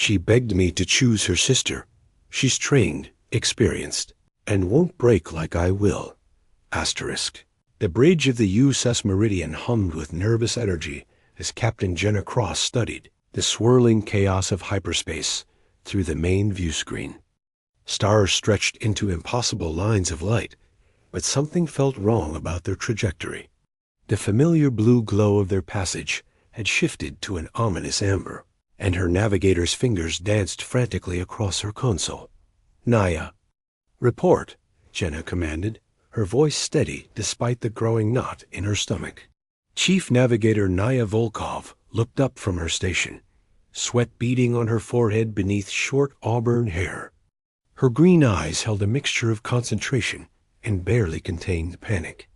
She begged me to choose her sister. She's trained, experienced, and won't break like I will. Asterisk. The bridge of the USS Meridian hummed with nervous energy as Captain Jenna Cross studied the swirling chaos of hyperspace through the main view screen. Stars stretched into impossible lines of light, but something felt wrong about their trajectory. The familiar blue glow of their passage had shifted to an ominous amber, and her navigator's fingers danced frantically across her console. "Naya." "Report," Jenna commanded, her voice steady despite the growing knot in her stomach. Chief Navigator Naya Volkov looked up from her station, sweat beading on her forehead beneath short auburn hair. Her green eyes held a mixture of concentration and barely contained panic.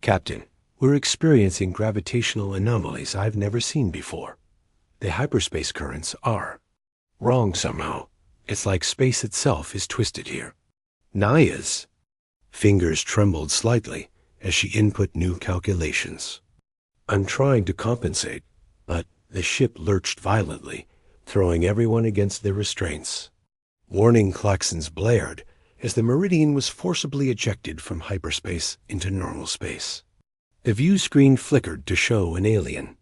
"Captain, we're experiencing gravitational anomalies I've never seen before. The hyperspace currents are wrong somehow. It's like space itself is twisted here." Naya's fingers trembled slightly as she input new calculations. "I'm trying to compensate, but the ship lurched violently, throwing everyone against their restraints." Warning klaxons blared as the Meridian was forcibly ejected from hyperspace into normal space. The view screen flickered to show an alien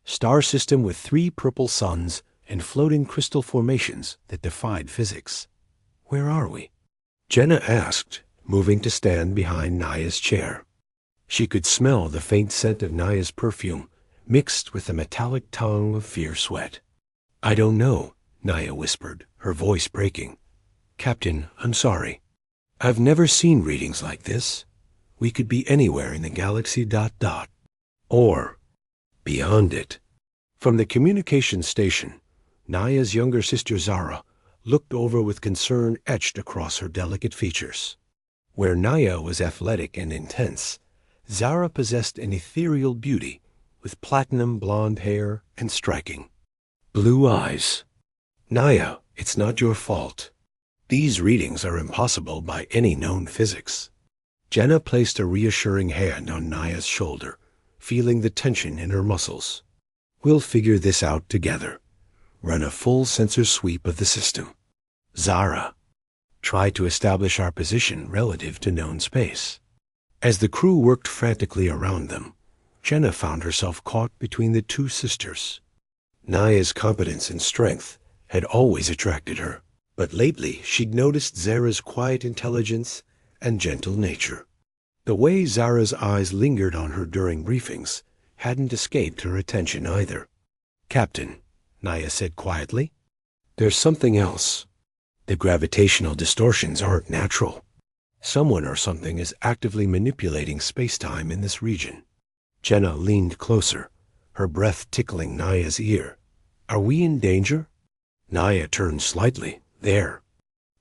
star system with 3 purple suns and floating crystal formations that defied physics. "Where are we?" Jenna asked, moving to stand behind Naya's chair. She could smell the faint scent of Naya's perfume, mixed with the metallic tongue of fierce sweat. "I don't know," Naya whispered, her voice breaking. "Captain, I'm sorry. I've never seen readings like this. We could be anywhere in the galaxy ... or beyond it." From the communications station, Naya's younger sister Zara looked over with concern etched across her delicate features. Where Naya was athletic and intense, Zara possessed an ethereal beauty with platinum blonde hair and striking blue eyes. "Naya, it's not your fault. These readings are impossible by any known physics." Jenna placed a reassuring hand on Naya's shoulder, feeling the tension in her muscles. "We'll figure this out together. Run a full sensor sweep of the system. Zara, try to establish our position relative to known space." As the crew worked frantically around them, Jenna found herself caught between the two sisters. Naya's competence and strength had always attracted her, but lately she'd noticed Zara's quiet intelligence and gentle nature. The way Zara's eyes lingered on her during briefings hadn't escaped her attention either. "Captain," Naya said quietly, "there's something else. The gravitational distortions aren't natural. Someone or something is actively manipulating space-time in this region." Jenna leaned closer, her breath tickling Naya's ear. "Are we in danger?" Naya turned slightly. "There.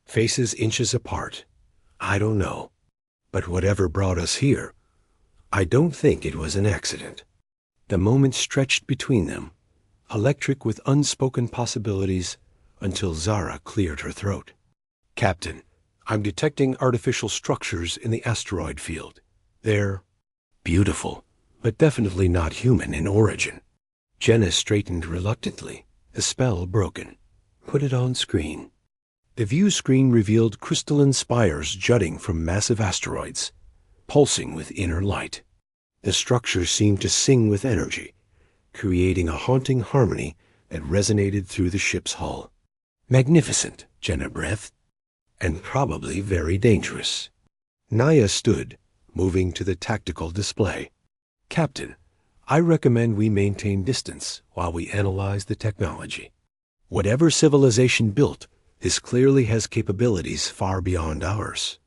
Faces inches apart. I don't know. But whatever brought us here, I don't think it was an accident." The moment stretched between them, electric with unspoken possibilities, until Zara cleared her throat. "Captain, I'm detecting artificial structures in the asteroid field. They're beautiful, but definitely not human in origin." Jenna straightened reluctantly, the spell broken. "Put it on screen." The view screen revealed crystalline spires jutting from massive asteroids, pulsing with inner light. The structures seemed to sing with energy, creating a haunting harmony that resonated through the ship's hull. "Magnificent," Jenna breathed, "and probably very dangerous." Naya stood, moving to the tactical display. "Captain, I recommend we maintain distance while we analyze the technology. Whatever civilization built, this clearly has capabilities far beyond ours."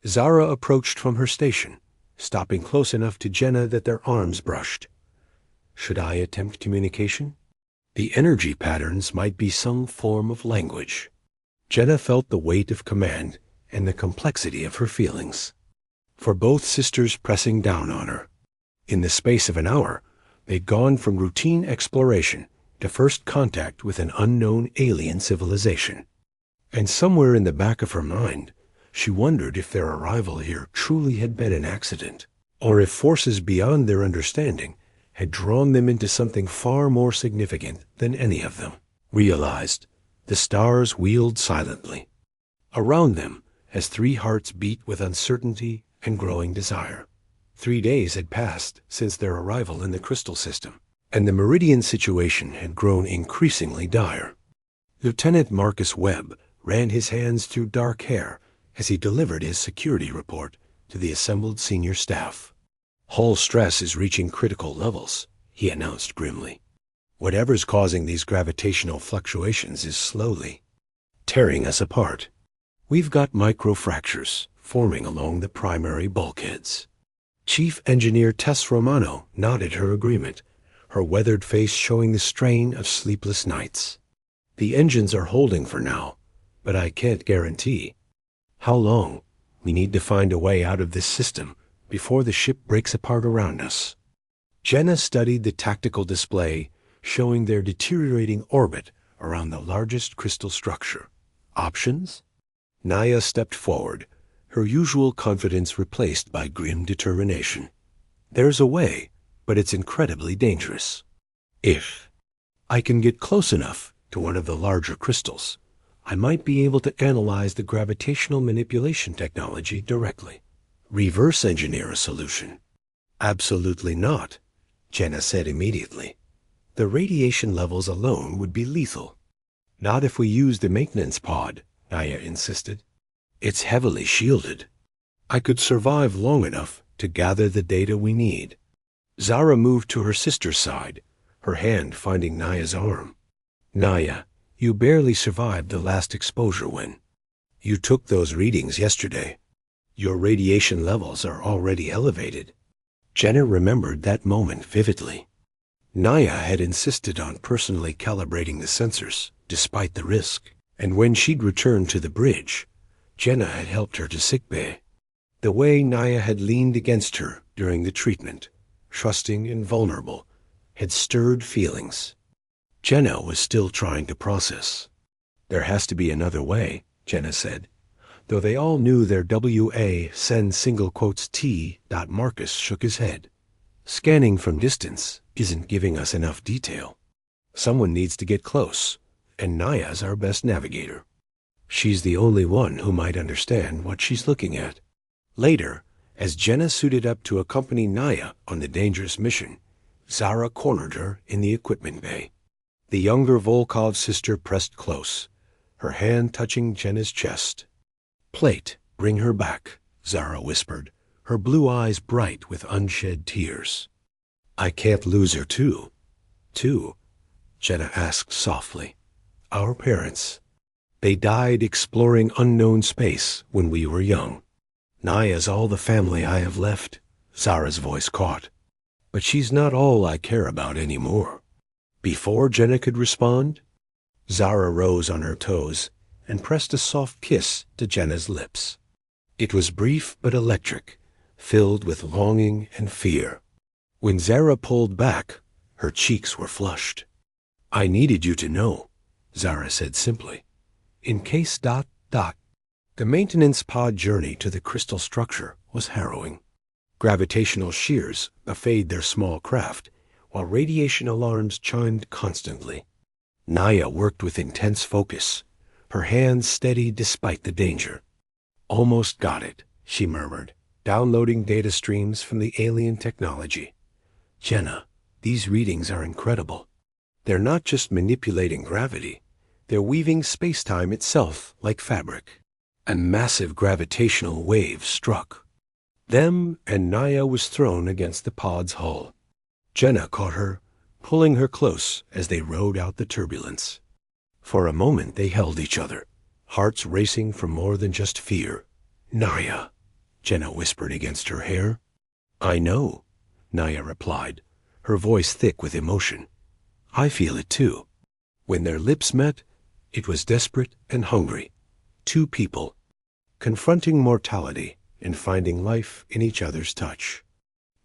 Zara approached from her station, stopping close enough to Jenna that their arms brushed. "Should I attempt communication?" The energy patterns might be some form of language. Jenna felt the weight of command and the complexity of her feelings, for both sisters pressing down on her. In the space of an hour, they'd gone from routine exploration to first contact with an unknown alien civilization. And somewhere in the back of her mind, she wondered if their arrival here truly had been an accident, or if forces beyond their understanding had drawn them into something far more significant than any of them realized. The stars wheeled silently. Around them, as 3 hearts beat with uncertainty and growing desire. 3 days had passed since their arrival in the crystal system, and the Meridian situation had grown increasingly dire. Lieutenant Marcus Webb ran his hands through dark hair as he delivered his security report to the assembled senior staff. "Hull stress is reaching critical levels," he announced grimly. "Whatever's causing these gravitational fluctuations is slowly tearing us apart. We've got microfractures forming along the primary bulkheads." Chief Engineer Tess Romano nodded her agreement, her weathered face showing the strain of sleepless nights. "The engines are holding for now, but I can't guarantee how long. We need to find a way out of this system before the ship breaks apart around us." Jenna studied the tactical display showing their deteriorating orbit around the largest crystal structure. Options? Naya stepped forward, her usual confidence replaced by grim determination. "There's a way, but it's incredibly dangerous. If I can get close enough to one of the larger crystals, I might be able to analyze the gravitational manipulation technology directly. Reverse engineer a solution." "Absolutely not," Jenna said immediately. "The radiation levels alone would be lethal." "Not if we use the maintenance pod," Naya insisted. "It's heavily shielded. I could survive long enough to gather the data we need." Zara moved to her sister's side, her hand finding Naya's arm. "Naya, you barely survived the last exposure when you took those readings yesterday. Your radiation levels are already elevated." Jenna remembered that moment vividly. Naya had insisted on personally calibrating the sensors, despite the risk, and when she'd returned to the bridge, Jenna had helped her to sickbay. The way Naya had leaned against her during the treatment, trusting and vulnerable, had stirred feelings Jenna was still trying to process. "There has to be another way," Jenna said, though they all knew their WA send single quotes T. Marcus shook his head. "Scanning from distance isn't giving us enough detail. Someone needs to get close, and Naya's our best navigator. She's the only one who might understand what she's looking at." Later, as Jenna suited up to accompany Naya on the dangerous mission, Zara cornered her in the equipment bay. The younger Volkov sister pressed close, her hand touching Jenna's chest. "Plate, bring her back," Zara whispered, her blue eyes bright with unshed tears. "I can't lose her too." "Too?" Jenna asked softly. "Our parents. They died exploring unknown space when we were young. Naya's all the family I have left," Zara's voice caught. "But she's not all I care about anymore." Before Jenna could respond, Zara rose on her toes and pressed a soft kiss to Jenna's lips. It was brief but electric, filled with longing and fear. When Zara pulled back, her cheeks were flushed. "I needed you to know," Zara said simply. "In case ... The maintenance pod journey to the crystal structure was harrowing. Gravitational shears buffeted their small craft, while radiation alarms chimed constantly. Naya worked with intense focus, her hands steady despite the danger. "Almost got it," she murmured, downloading data streams from the alien technology. "Jenna, these readings are incredible. They're not just manipulating gravity, they're weaving space-time itself like fabric." A massive gravitational wave struck them, and Naya was thrown against the pod's hull. Jenna caught her, pulling her close as they rode out the turbulence. For a moment they held each other, hearts racing for more than just fear. "Naya," Jenna whispered against her hair. "I know," Naya replied, her voice thick with emotion. "I feel it too." When their lips met, it was desperate and hungry. Two people, confronting mortality and finding life in each other's touch.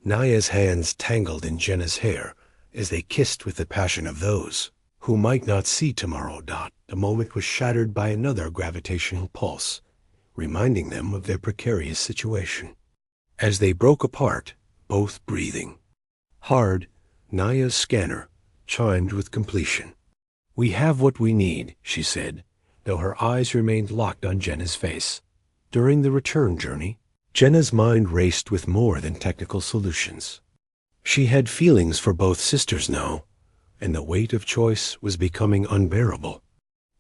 Naya's hands tangled in Jenna's hair as they kissed with the passion of those who might not see tomorrow. The moment was shattered by another gravitational pulse, reminding them of their precarious situation. As they broke apart, both breathing hard, Naya's scanner chimed with completion. We have what we need, she said, though her eyes remained locked on Jenna's face. During the return journey, Jenna's mind raced with more than technical solutions. She had feelings for both sisters now, and the weight of choice was becoming unbearable.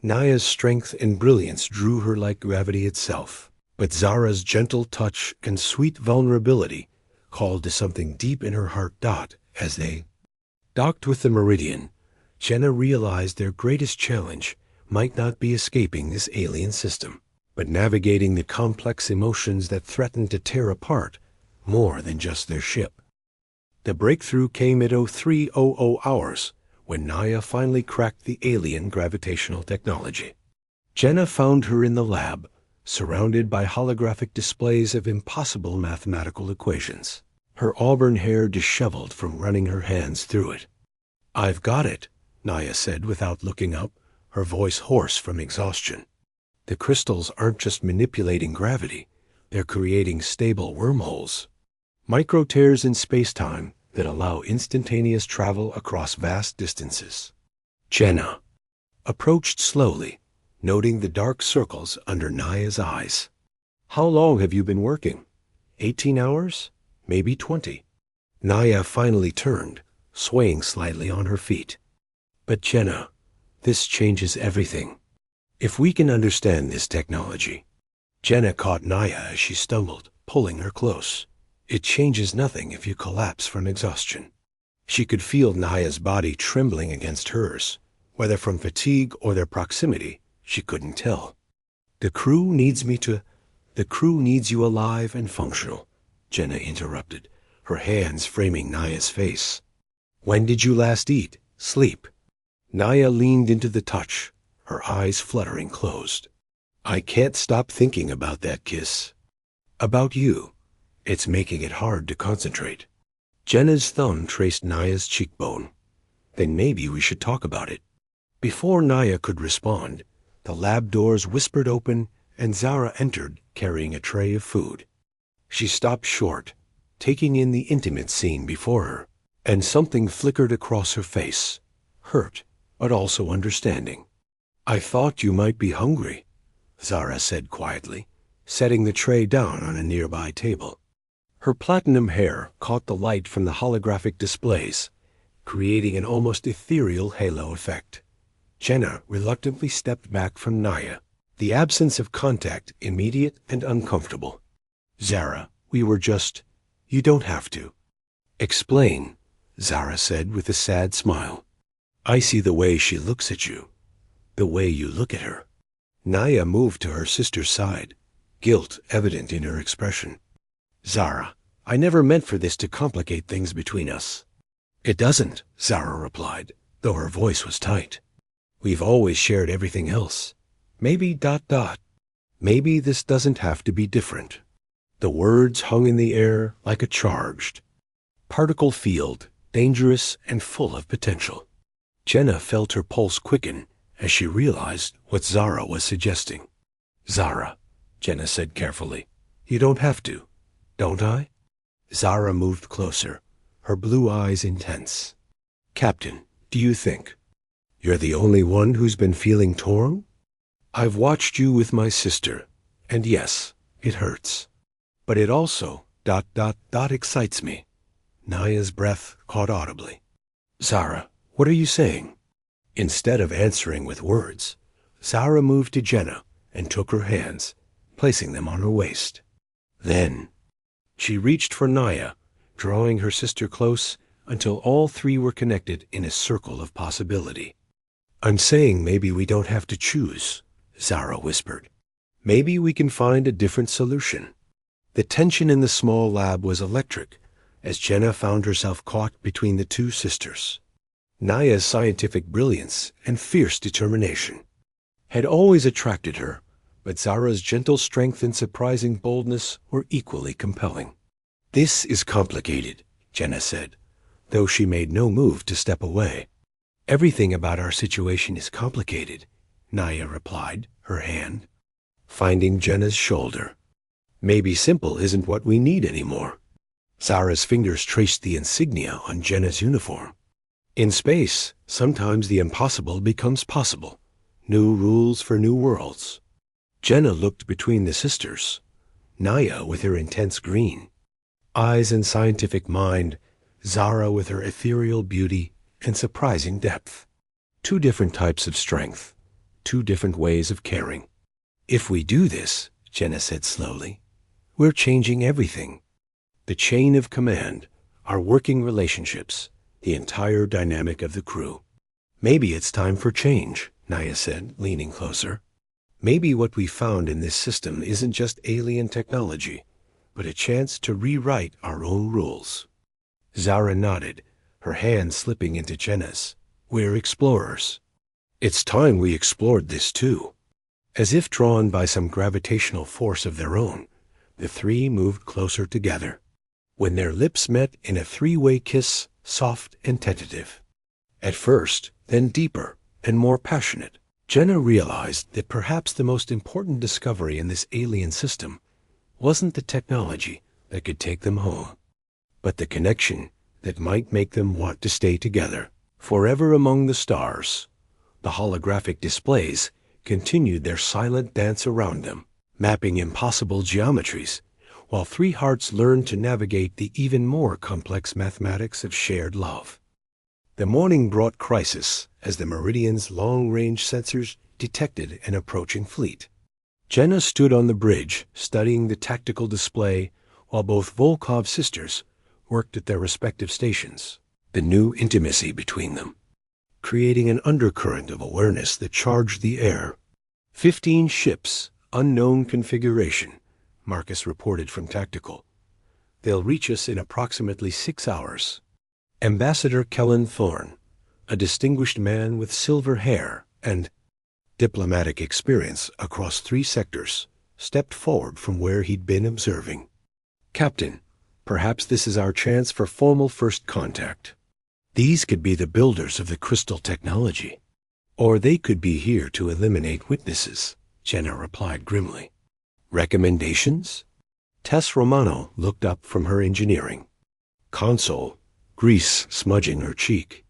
Naya's strength and brilliance drew her like gravity itself, but Zara's gentle touch and sweet vulnerability called to something deep in her heart. As they docked with the Meridian, Jenna realized their greatest challenge might not be escaping this alien system, but navigating the complex emotions that threatened to tear apart more than just their ship. The breakthrough came at 0300 hours, when Naya finally cracked the alien gravitational technology. Jenna found her in the lab, surrounded by holographic displays of impossible mathematical equations, her auburn hair disheveled from running her hands through it. "I've got it," Naya said without looking up, her voice hoarse from exhaustion. "The crystals aren't just manipulating gravity, they're creating stable wormholes. Micro-tears in space-time that allow instantaneous travel across vast distances." Jenna approached slowly, noting the dark circles under Naya's eyes. "How long have you been working? 18 hours? Maybe 20. Naya finally turned, swaying slightly on her feet. "But Jenna, this changes everything. If we can understand this technology." Jenna caught Naya as she stumbled, pulling her close. "It changes nothing if you collapse from exhaustion." She could feel Naya's body trembling against hers, whether from fatigue or their proximity, she couldn't tell. The crew needs you alive and functional," Jenna interrupted, her hands framing Naya's face. "When did you last eat? Sleep?" Naya leaned into the touch, her eyes fluttering closed. "I can't stop thinking about that kiss. About you. It's making it hard to concentrate." Jenna's thumb traced Naya's cheekbone. "Then maybe we should talk about it." Before Naya could respond, the lab doors whispered open and Zara entered carrying a tray of food. She stopped short, taking in the intimate scene before her, and something flickered across her face, hurt but also understanding. "I thought you might be hungry," Zara said quietly, setting the tray down on a nearby table. Her platinum hair caught the light from the holographic displays, creating an almost ethereal halo effect. Jenna reluctantly stepped back from Naya, the absence of contact immediate and uncomfortable. "Zara, we were just... You don't have to." "Explain," Zara said with a sad smile. "I see the way she looks at you, the way you look at her." Naya moved to her sister's side, guilt evident in her expression. "Zara, I never meant for this to complicate things between us." "It doesn't," Zara replied, though her voice was tight. "We've always shared everything else. Maybe ... Maybe this doesn't have to be different." The words hung in the air like a charged particle field, dangerous and full of potential. Jenna felt her pulse quicken as she realized what Zara was suggesting. "Zara," Jenna said carefully, "you don't have to. Don't I?" Zara moved closer, her blue eyes intense. "Captain, do you think you're the only one who's been feeling torn? I've watched you with my sister, and yes, it hurts. But it also ... excites me." Naya's breath caught audibly. "Zara, what are you saying?" Instead of answering with words, Zara moved to Jenna and took her hands, placing them on her waist. Then she reached for Naya, drawing her sister close until all three were connected in a circle of possibility. "I'm saying maybe we don't have to choose," Zara whispered. "Maybe we can find a different solution." The tension in the small lab was electric as Jenna found herself caught between the two sisters. Naya's scientific brilliance and fierce determination had always attracted her, but Zara's gentle strength and surprising boldness were equally compelling. "This is complicated," Jenna said, though she made no move to step away. "Everything about our situation is complicated," Naya replied, her hand finding Jenna's shoulder. "Maybe simple isn't what we need anymore." Zara's fingers traced the insignia on Jenna's uniform. In space, sometimes the impossible becomes possible. New rules for new worlds. Jenna looked between the sisters. Naya with her intense green, eyes and scientific mind, Zara with her ethereal beauty and surprising depth. Two different types of strength, two different ways of caring. If we do this, Jenna said slowly, we're changing everything. The chain of command, our working relationships, the entire dynamic of the crew. Maybe it's time for change, Naya said, leaning closer. Maybe what we found in this system isn't just alien technology, but a chance to rewrite our own rules. Zara nodded, her hand slipping into Jenna's. We're explorers. It's time we explored this too. As if drawn by some gravitational force of their own, the three moved closer together. When their lips met in a three-way kiss, soft and tentative. At first, then deeper and more passionate, Jenna realized that perhaps the most important discovery in this alien system wasn't the technology that could take them home, but the connection that might make them want to stay together, forever among the stars. The holographic displays continued their silent dance around them, mapping impossible geometries, while three hearts learned to navigate the even more complex mathematics of shared love. The morning brought crisis as the Meridian's long-range sensors detected an approaching fleet. Jenna stood on the bridge, studying the tactical display, while both Volkov's sisters worked at their respective stations. The new intimacy between them, creating an undercurrent of awareness that charged the air. 15 ships, unknown configuration, Marcus reported from Tactical. They'll reach us in approximately 6 hours. Ambassador Kellen Thorne, a distinguished man with silver hair and diplomatic experience across 3 sectors, stepped forward from where he'd been observing. Captain, perhaps this is our chance for formal first contact. These could be the builders of the crystal technology. Or they could be here to eliminate witnesses, Jenna replied grimly. Recommendations? Tess Romano looked up from her engineering console, grease smudging her cheek.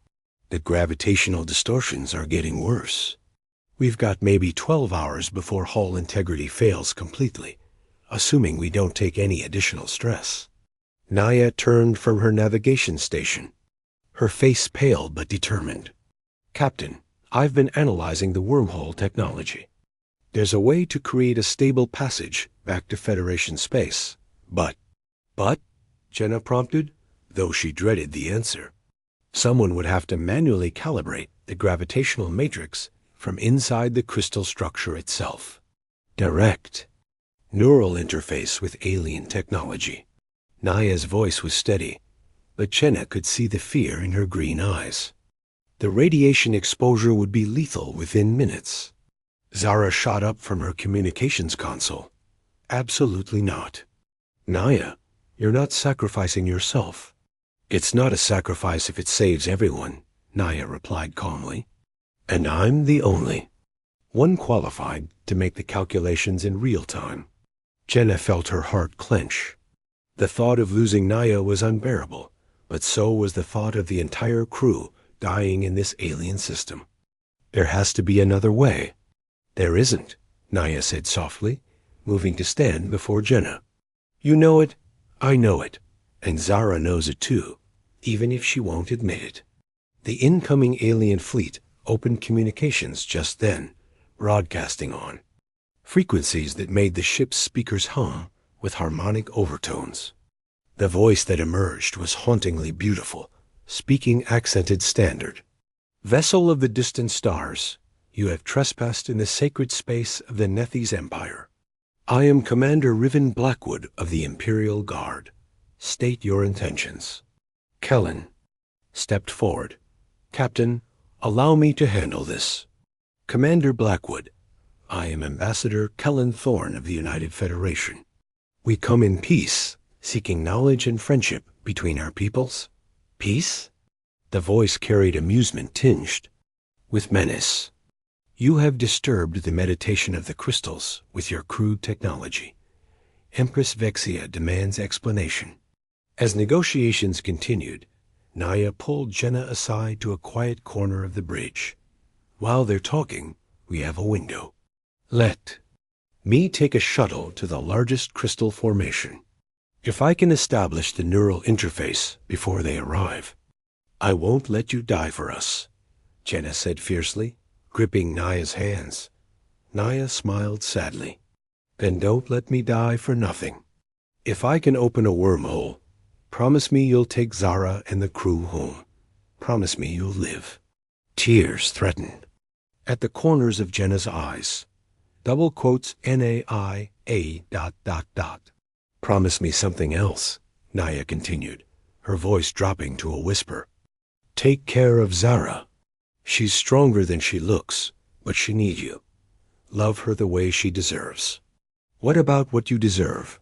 The gravitational distortions are getting worse. We've got maybe 12 hours before hull integrity fails completely, assuming we don't take any additional stress. Naya turned from her navigation station, her face pale but determined. Captain, I've been analyzing the wormhole technology. There's a way to create a stable passage back to Federation space. But, Jenna prompted, though she dreaded the answer. Someone would have to manually calibrate the gravitational matrix from inside the crystal structure itself. Direct. Neural interface with alien technology. Naya's voice was steady, but Jenna could see the fear in her green eyes. The radiation exposure would be lethal within minutes. Zara shot up from her communications console. Absolutely not. Naya, you're not sacrificing yourself. It's not a sacrifice if it saves everyone, Naya replied calmly. And I'm the only one qualified to make the calculations in real time. Jenna felt her heart clench. The thought of losing Naya was unbearable, but so was the thought of the entire crew dying in this alien system. There has to be another way. There isn't, Naya said softly, moving to stand before Jenna. You know it, I know it, and Zara knows it too, even if she won't admit it. The incoming alien fleet opened communications just then, broadcasting on frequencies that made the ship's speakers hum with harmonic overtones. The voice that emerged was hauntingly beautiful, speaking accented standard. Vessel of the distant stars, you have trespassed in the sacred space of the Nethes Empire. I am Commander Riven Blackwood of the Imperial Guard. State your intentions. Kellen stepped forward. Captain, allow me to handle this. Commander Blackwood, I am Ambassador Kellen Thorne of the United Federation. We come in peace, seeking knowledge and friendship between our peoples. Peace? The voice carried amusement tinged with menace. You have disturbed the meditation of the crystals with your crude technology. Empress Vexia demands explanation. As negotiations continued, Naya pulled Jenna aside to a quiet corner of the bridge. While they're talking, we have a window. Let me take a shuttle to the largest crystal formation. If I can establish the neural interface before they arrive, I won't let you die for us, Jenna said fiercely, gripping Naya's hands. Naya smiled sadly. Then don't let me die for nothing. If I can open a wormhole, promise me you'll take Zara and the crew home. Promise me you'll live. Tears threatened at the corners of Jenna's eyes. Double quotes NAIA ... Promise me something else, Naya continued, her voice dropping to a whisper. Take care of Zara. She's stronger than she looks, but she needs you. Love her the way she deserves. What about what you deserve?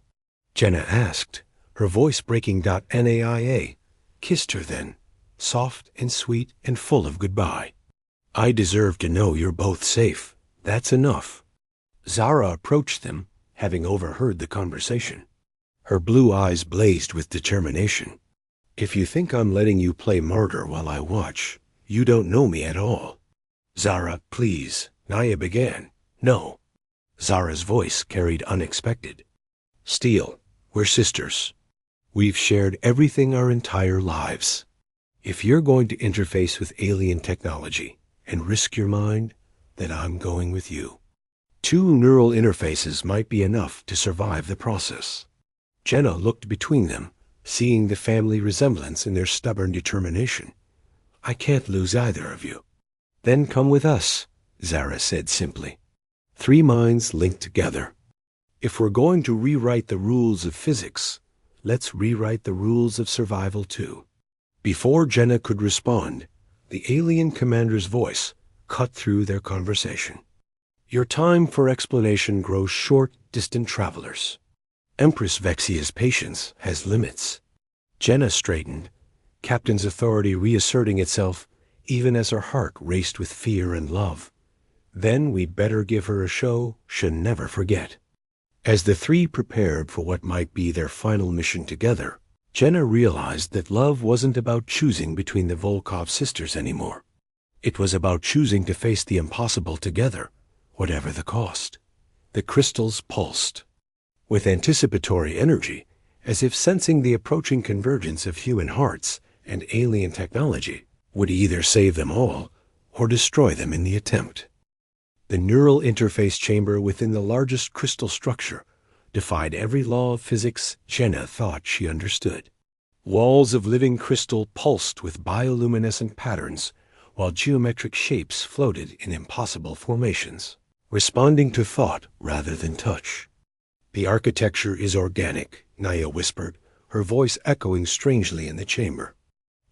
Jenna asked, her voice breaking. Naia kissed her then, soft and sweet and full of goodbye. I deserve to know you're both safe. That's enough. Zara approached them, having overheard the conversation. Her blue eyes blazed with determination. If you think I'm letting you play martyr while I watch, you don't know me at all. Zara, please, Naya began. No. Zara's voice carried unexpected. Steele, we're sisters. We've shared everything our entire lives. If you're going to interface with alien technology and risk your mind, then I'm going with you. 2 neural interfaces might be enough to survive the process. Jenna looked between them, seeing the family resemblance in their stubborn determination. I can't lose either of you. Then come with us, Zara said simply. 3 minds linked together. If we're going to rewrite the rules of physics, let's rewrite the rules of survival too. Before Jenna could respond, the alien commander's voice cut through their conversation. Your time for explanation grows short, distant travelers. Empress Vexia's patience has limits. Jenna straightened, Captain's authority reasserting itself even as her heart raced with fear and love. Then we'd better give her a show she'll never forget. As the 3 prepared for what might be their final mission together, Jenna realized that love wasn't about choosing between the Volkov sisters anymore. It was about choosing to face the impossible together, whatever the cost. The crystals pulsed with anticipatory energy, as if sensing the approaching convergence of human hearts and alien technology would either save them all or destroy them in the attempt. The neural interface chamber within the largest crystal structure defied every law of physics Jenna thought she understood. Walls of living crystal pulsed with bioluminescent patterns, while geometric shapes floated in impossible formations, responding to thought rather than touch. The architecture is organic, Naya whispered, her voice echoing strangely in the chamber.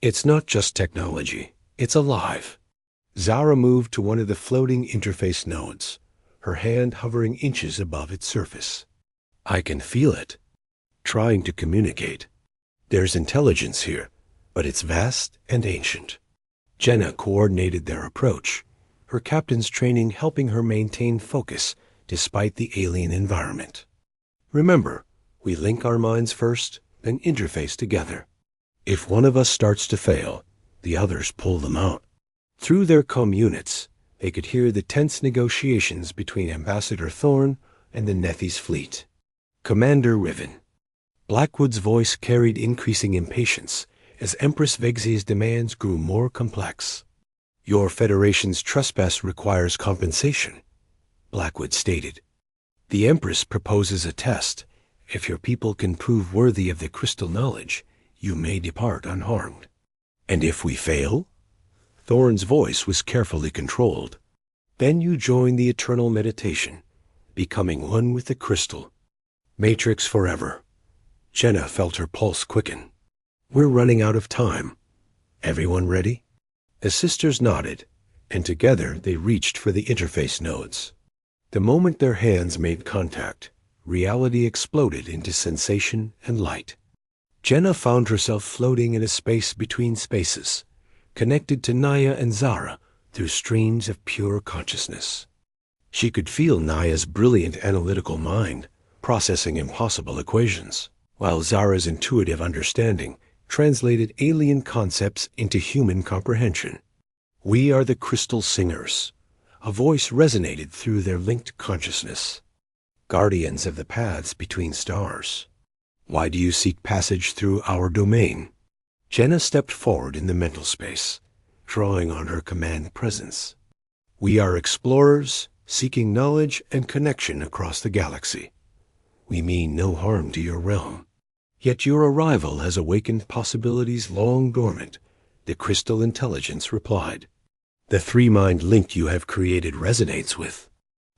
It's not just technology, it's alive. Zara moved to one of the floating interface nodes, her hand hovering inches above its surface. I can feel it, trying to communicate. There's intelligence here, but it's vast and ancient. Jenna coordinated their approach, her captain's training helping her maintain focus despite the alien environment. Remember, we link our minds first, then interface together. If one of us starts to fail, the others pull them out. Through their units, they could hear the tense negotiations between Ambassador Thorne and the Nethes fleet. Commander Riven. Blackwood's voice carried increasing impatience as Empress Vexia's demands grew more complex. Your Federation's trespass requires compensation, Blackwood stated. The Empress proposes a test. If your people can prove worthy of the crystal knowledge, you may depart unharmed. And if we fail? Thorne's voice was carefully controlled. Then you join the eternal meditation, becoming one with the crystal. Matrix forever. Jenna felt her pulse quicken. We're running out of time. Everyone ready? The sisters nodded, and together they reached for the interface nodes. The moment their hands made contact, reality exploded into sensation and light. Jenna found herself floating in a space between spaces, connected to Naya and Zara through streams of pure consciousness. She could feel Naya's brilliant analytical mind processing impossible equations, while Zara's intuitive understanding translated alien concepts into human comprehension. We are the crystal singers. A voice resonated through their linked consciousness. Guardians of the paths between stars. Why do you seek passage through our domain? Jenna stepped forward in the mental space, drawing on her command presence. We are explorers, seeking knowledge and connection across the galaxy. We mean no harm to your realm. Yet your arrival has awakened possibilities long dormant, the crystal intelligence replied. The three-mind link you have created resonates with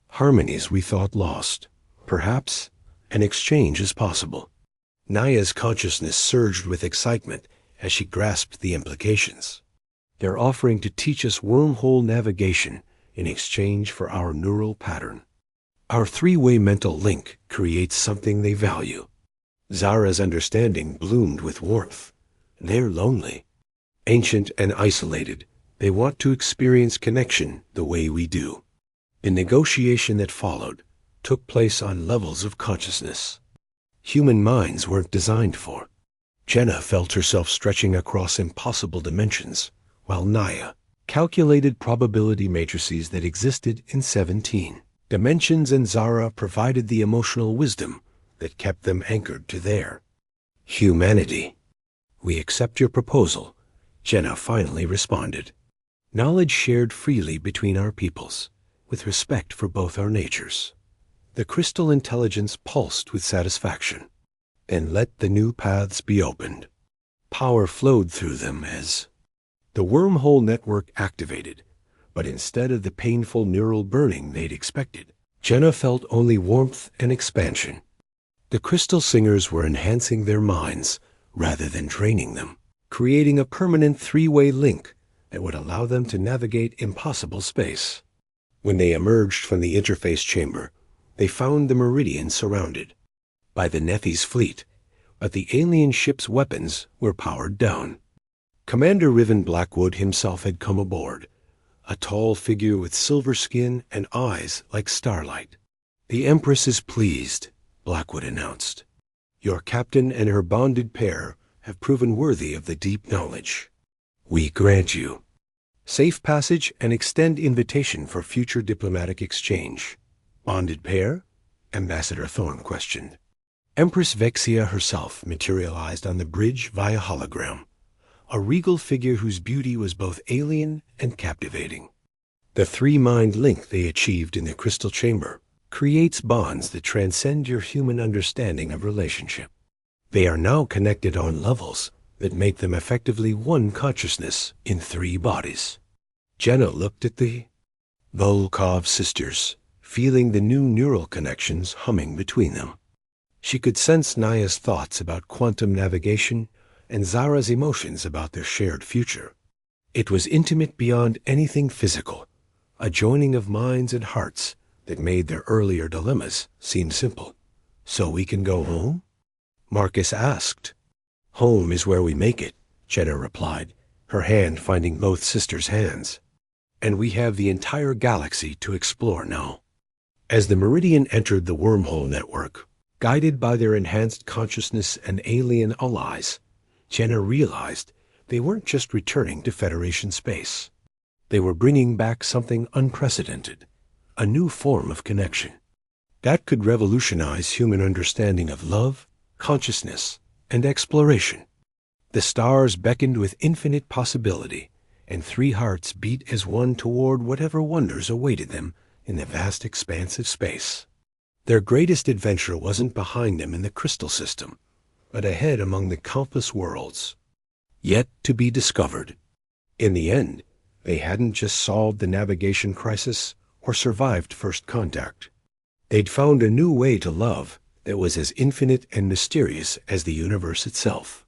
harmonies we thought lost. Perhaps an exchange is possible. Naya's consciousness surged with excitement as she grasped the implications. They're offering to teach us wormhole navigation in exchange for our neural pattern. Our three-way mental link creates something they value. Zara's understanding bloomed with warmth. They're lonely. Ancient and isolated, they want to experience connection the way we do. The negotiation that followed took place on levels of consciousness human minds weren't designed for. Jenna felt herself stretching across impossible dimensions, while Naya calculated probability matrices that existed in 17 dimensions, and Zara provided the emotional wisdom that kept them anchored to their humanity. We accept your proposal, Jenna finally responded. Knowledge shared freely between our peoples, with respect for both our natures. The crystal intelligence pulsed with satisfaction. And let the new paths be opened. Power flowed through them as the wormhole network activated, but instead of the painful neural burning they'd expected, Jenna felt only warmth and expansion. The crystal singers were enhancing their minds rather than draining them, creating a permanent three-way link that would allow them to navigate impossible space. When they emerged from the interface chamber, they found the Meridian surrounded by the Nephi's fleet, but the alien ship's weapons were powered down. Commander Riven Blackwood himself had come aboard, a tall figure with silver skin and eyes like starlight. The Empress is pleased, Blackwood announced. Your captain and her bonded pair have proven worthy of the deep knowledge. We grant you safe passage and extend invitation for future diplomatic exchange. Bonded pair? Ambassador Thorne questioned. Empress Vexia herself materialized on the bridge via hologram, a regal figure whose beauty was both alien and captivating. The three-mind link they achieved in the crystal chamber creates bonds that transcend your human understanding of relationship. They are now connected on levels that make them effectively one consciousness in three bodies. Jenna looked at the Volkov sisters, feeling the new neural connections humming between them. She could sense Naya's thoughts about quantum navigation and Zara's emotions about their shared future. It was intimate beyond anything physical, a joining of minds and hearts that made their earlier dilemmas seem simple. So we can go home? Marcus asked. Home is where we make it, Jenna replied, her hand finding both sisters' hands. And we have the entire galaxy to explore now. As the Meridian entered the wormhole network, guided by their enhanced consciousness and alien allies, Jenna realized they weren't just returning to Federation space. They were bringing back something unprecedented, a new form of connection that could revolutionize human understanding of love, consciousness, and exploration. The stars beckoned with infinite possibility, and three hearts beat as one toward whatever wonders awaited them in the vast expanse of space. Their greatest adventure wasn't behind them in the crystal system, but ahead among the countless worlds yet to be discovered. In the end, they hadn't just solved the navigation crisis or survived first contact. They'd found a new way to love that was as infinite and mysterious as the universe itself.